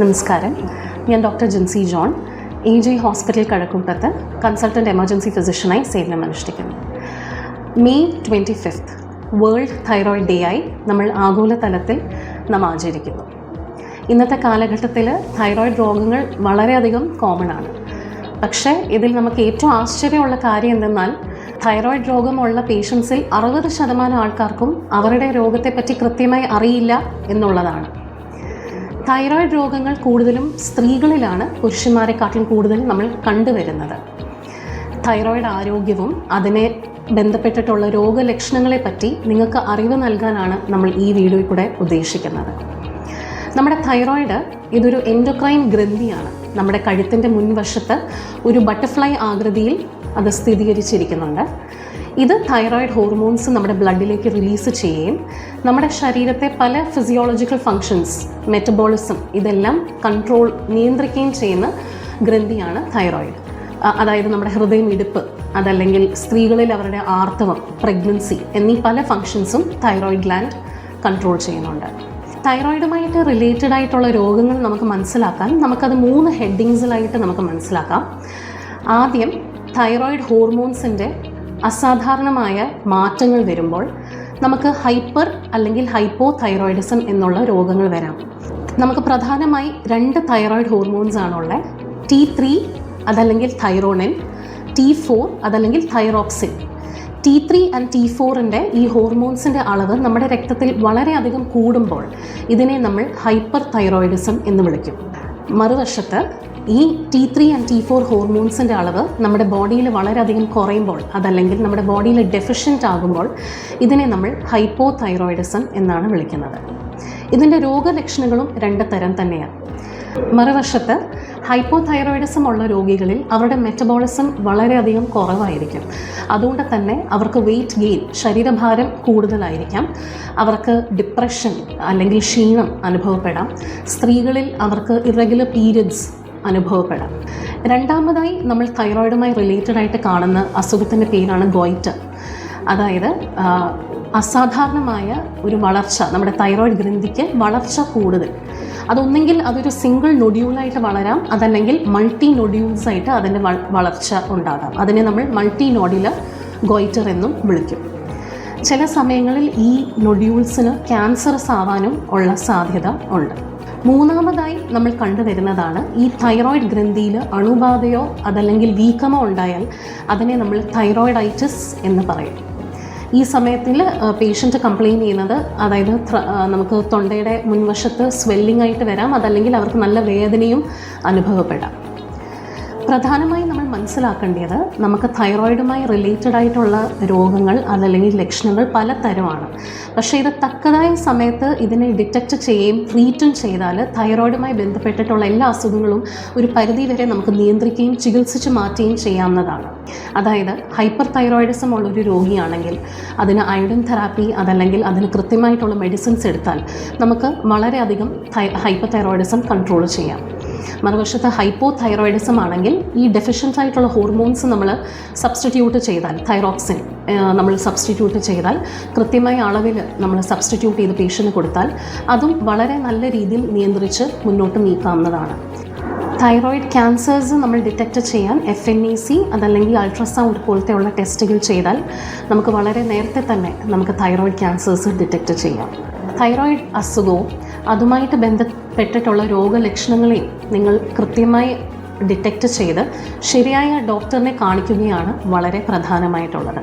നമസ്കാരം, ഞാൻ doctor Jincy John, AJ hospital കഴക്കൂട്ടത്ത് കൺസൾട്ടൻറ്റ് എമർജൻസി ഫിസിഷ്യനായി സേവനമനുഷ്ഠിക്കുന്നു. മെയ് 25 വേൾഡ് തൈറോയിഡ് ഡേ ആയി നമ്മൾ ആഗോളതലത്തിൽ നാം ആചരിക്കുന്നു. ഇന്നത്തെ കാലഘട്ടത്തിൽ തൈറോയിഡ് രോഗങ്ങൾ വളരെയധികം കോമൺ ആണ്. പക്ഷേ ഇതിൽ നമുക്ക് ഏറ്റവും ആശ്ചര്യമുള്ള കാര്യം എന്തെന്നാൽ തൈറോയിഡ് രോഗമുള്ള പേഷ്യൻസിൽ 60% ആൾക്കാർക്കും അവരുടെ രോഗത്തെപ്പറ്റി കൃത്യമായി അറിയില്ല എന്നുള്ളതാണ്. തൈറോയിഡ് രോഗങ്ങൾ കൂടുതലും സ്ത്രീകളിലാണ് പുരുഷന്മാരെക്കാട്ടിലും കൂടുതൽ നമ്മൾ കണ്ടുവരുന്നത്. തൈറോയിഡ് ആരോഗ്യവും അതിനെ ബന്ധപ്പെട്ടിട്ടുള്ള രോഗലക്ഷണങ്ങളെപ്പറ്റി നിങ്ങൾക്ക് അറിവ് നൽകാനാണ് നമ്മൾ ഈ വീഡിയോയിൽ കൂടെ ഉദ്ദേശിക്കുന്നത്. നമ്മുടെ തൈറോയിഡ് ഇതൊരു എൻഡോക്രൈൻ ഗ്രന്ഥിയാണ്. നമ്മുടെ കഴുത്തിൻ്റെ മുൻവശത്ത് ഒരു ബട്ടർഫ്ലൈ ആകൃതിയിൽ അത് സ്ഥിരീകരിച്ചിരിക്കുന്നുണ്ട്. ഇത് തൈറോയിഡ് ഹോർമോൺസ് നമ്മുടെ ബ്ലഡിലേക്ക് റിലീസ് ചെയ്യുകയും നമ്മുടെ ശരീരത്തെ പല ഫിസിയോളജിക്കൽ ഫങ്ഷൻസ്, മെറ്റബോളിസം ഇതെല്ലാം നിയന്ത്രിക്കുകയും ചെയ്യുന്ന ഗ്രന്ഥിയാണ് തൈറോയിഡ്. അതായത് നമ്മുടെ ഹൃദയമിടിപ്പ്, അതല്ലെങ്കിൽ സ്ത്രീകളിൽ അവരുടെ ആർത്തവം, പ്രഗ്നൻസി എന്നീ പല ഫങ്ഷൻസും തൈറോയിഡ് ഗ്ലാൻഡ് കൺട്രോൾ ചെയ്യുന്നുണ്ട്. തൈറോയിഡുമായിട്ട് റിലേറ്റഡ് ആയിട്ടുള്ള രോഗങ്ങൾ നമുക്ക് മനസ്സിലാക്കാൻ നമുക്കത് 3 ഹെഡിങ്സിലായിട്ട് നമുക്ക് മനസ്സിലാക്കാം. ആദ്യം തൈറോയിഡ് ഹോർമോൺസിൻ്റെ അസാധാരണമായ മാറ്റങ്ങൾ വരുമ്പോൾ നമുക്ക് ഹൈപ്പർ അല്ലെങ്കിൽ ഹൈപ്പോ തൈറോയിഡിസം എന്നുള്ള രോഗങ്ങൾ വരാം. നമുക്ക് പ്രധാനമായി 2 തൈറോയിഡ് ഹോർമോൺസ് ആണുള്ളത്. T3 അതല്ലെങ്കിൽ തൈറോണിൻ, T4 അതല്ലെങ്കിൽ തൈറോക്സിൻ. T3 ആൻഡ് T4ൻ്റെ ഈ ഹോർമോൺസിൻ്റെ അളവ് നമ്മുടെ രക്തത്തിൽ വളരെയധികം കൂടുമ്പോൾ ഇതിനെ നമ്മൾ ഹൈപ്പർ തൈറോയിഡിസം എന്ന് വിളിക്കും. മറുവശത്ത് ഈ T3 ആൻഡ് T4 ഹോർമോൺസിൻ്റെ അളവ് നമ്മുടെ ബോഡിയിൽ വളരെയധികം കുറയുമ്പോൾ, അതല്ലെങ്കിൽ നമ്മുടെ ബോഡിയിൽ ഡെഫിഷ്യൻ്റ് ആകുമ്പോൾ ഇതിനെ നമ്മൾ ഹൈപ്പോ തൈറോയിഡിസം എന്നാണ് വിളിക്കുന്നത്. ഇതിൻ്റെ രോഗലക്ഷണങ്ങളും 2 തരം തന്നെയാണ്. മറുവശത്ത് ഹൈപ്പോ തൈറോയിഡിസം ഉള്ള രോഗികളിൽ അവരുടെ മെറ്റബോളിസം വളരെയധികം കുറവായിരിക്കും. അതുകൊണ്ട് തന്നെ അവർക്ക് വെയിറ്റ് ഗെയിൻ, ശരീരഭാരം കൂടുതലായിരിക്കാം. അവർക്ക് ഡിപ്രഷൻ അല്ലെങ്കിൽ ക്ഷീണം അനുഭവപ്പെടാം. സ്ത്രീകളിൽ അവർക്ക് ഇറഗുലർ പീരിയഡ്സ് അനുഭവപ്പെടാം. രണ്ടാമതായി നമ്മൾ തൈറോയിഡുമായി റിലേറ്റഡ് ആയിട്ട് കാണുന്ന അസുഖത്തിൻ്റെ പേരാണ് ഗോയിറ്റർ. അതായത് അസാധാരണമായ ഒരു വളർച്ച, നമ്മുടെ തൈറോയിഡ് ഗ്രന്ഥിക്ക് വളർച്ച കൂടുതൽ. അതൊന്നെങ്കിൽ അതൊരു സിംഗിൾ നൊഡ്യൂളായിട്ട് വളരാം, അതല്ലെങ്കിൽ മൾട്ടി നൊഡ്യൂൾസ് ആയിട്ട് അതിൻ്റെ വളർച്ച ഉണ്ടാകാം. അതിനെ നമ്മൾ മൾട്ടി നോഡുലർ ഗോയിറ്റർ എന്നും വിളിക്കും. ചില സമയങ്ങളിൽ ഈ നൊഡ്യൂൾസിന് ക്യാൻസറസ് ആവാനും ഉള്ള സാധ്യത ഉണ്ട്. മൂന്നാമതായി നമ്മൾ കണ്ടുവരുന്നതാണ് ഈ തൈറോയിഡ് ഗ്രന്ഥിയിൽ അണുബാധയോ അതല്ലെങ്കിൽ വീക്കമോ ഉണ്ടായാൽ അതിനെ നമ്മൾ തൈറോയിഡൈറ്റിസ് എന്ന് പറയും. ഈ സമയത്തിൽ പേഷ്യൻ്റ് കംപ്ലയിൻറ്റ് ചെയ്യുന്നത്, അതായത് നമുക്ക് തൊണ്ടയുടെ മുൻവശത്ത് സ്വെല്ലിംഗ് ആയിട്ട് വരാം, അതല്ലെങ്കിൽ അവർക്ക് നല്ല വേദനയും അനുഭവപ്പെടാം. പ്രധാനമായും നമ്മൾ മനസ്സിലാക്കേണ്ടത് നമുക്ക് തൈറോയിഡുമായി റിലേറ്റഡ് ആയിട്ടുള്ള രോഗങ്ങൾ അതല്ലെങ്കിൽ ലക്ഷണങ്ങൾ പലതരമാണ്. പക്ഷേ ഇത് തക്കതായ സമയത്ത് ഇതിനെ ഡിറ്റക്റ്റ് ചെയ്യുകയും ട്രീറ്റും ചെയ്താൽ തൈറോയിഡുമായി ബന്ധപ്പെട്ടിട്ടുള്ള എല്ലാ അസുഖങ്ങളും ഒരു പരിധിവരെ നമുക്ക് നിയന്ത്രിക്കുകയും ചികിത്സിച്ച് മാറ്റുകയും ചെയ്യാവുന്നതാണ്. അതായത് ഹൈപ്പർ തൈറോയിഡിസം ഉള്ളൊരു രോഗിയാണെങ്കിൽ അതിന് അയോഡിൻ തെറാപ്പി അതല്ലെങ്കിൽ അതിന് കൃത്യമായിട്ടുള്ള മെഡിസിൻസ് എടുത്താൽ നമുക്ക് വളരെയധികം ഹൈപ്പർ തൈറോയിഡിസം കൺട്രോൾ ചെയ്യാം. മറുവശത്ത് ഹൈപ്പോ തൈറോയിഡിസം ആണെങ്കിൽ ഈ ഡെഫിഷ്യൻ്റ് ആയിട്ടുള്ള ഹോർമോൺസ് നമ്മൾ സബ്സ്റ്റിറ്റ്യൂട്ട് ചെയ്താൽ, തൈറോക്സിൻ നമ്മൾ സബ്സ്റ്റിറ്റ്യൂട്ട് ചെയ്താൽ, കൃത്യമായ അളവിൽ നമ്മൾ സബ്സ്റ്റിറ്റ്യൂട്ട് ചെയ്ത് പേഷ്യൻറ്റിന് കൊടുത്താൽ അതും വളരെ നല്ല രീതിയിൽ നിയന്ത്രിച്ച് മുന്നോട്ട് നീക്കാവുന്നതാണ്. തൈറോയിഡ് ക്യാൻസേഴ്സ് നമ്മൾ ഡിറ്റക്റ്റ് ചെയ്യാൻ FNAC അതല്ലെങ്കിൽ അൾട്രാസൗണ്ട് പോലത്തെയുള്ള ടെസ്റ്റുകൾ ചെയ്താൽ നമുക്ക് വളരെ നേരത്തെ തന്നെ നമുക്ക് തൈറോയിഡ് ക്യാൻസേഴ്സ് ഡിറ്റക്റ്റ് ചെയ്യാം. തൈറോയിഡ് അസുഖവും അതുമായിട്ട് ബന്ധപ്പെട്ടിട്ടുള്ള രോഗലക്ഷണങ്ങളെയും നിങ്ങൾ കൃത്യമായി ഡിറ്റക്റ്റ് ചെയ്ത് ശരിയായ ഡോക്ടറിനെ കാണിക്കുകയാണ് വളരെ പ്രധാനമായിട്ടുള്ളത്.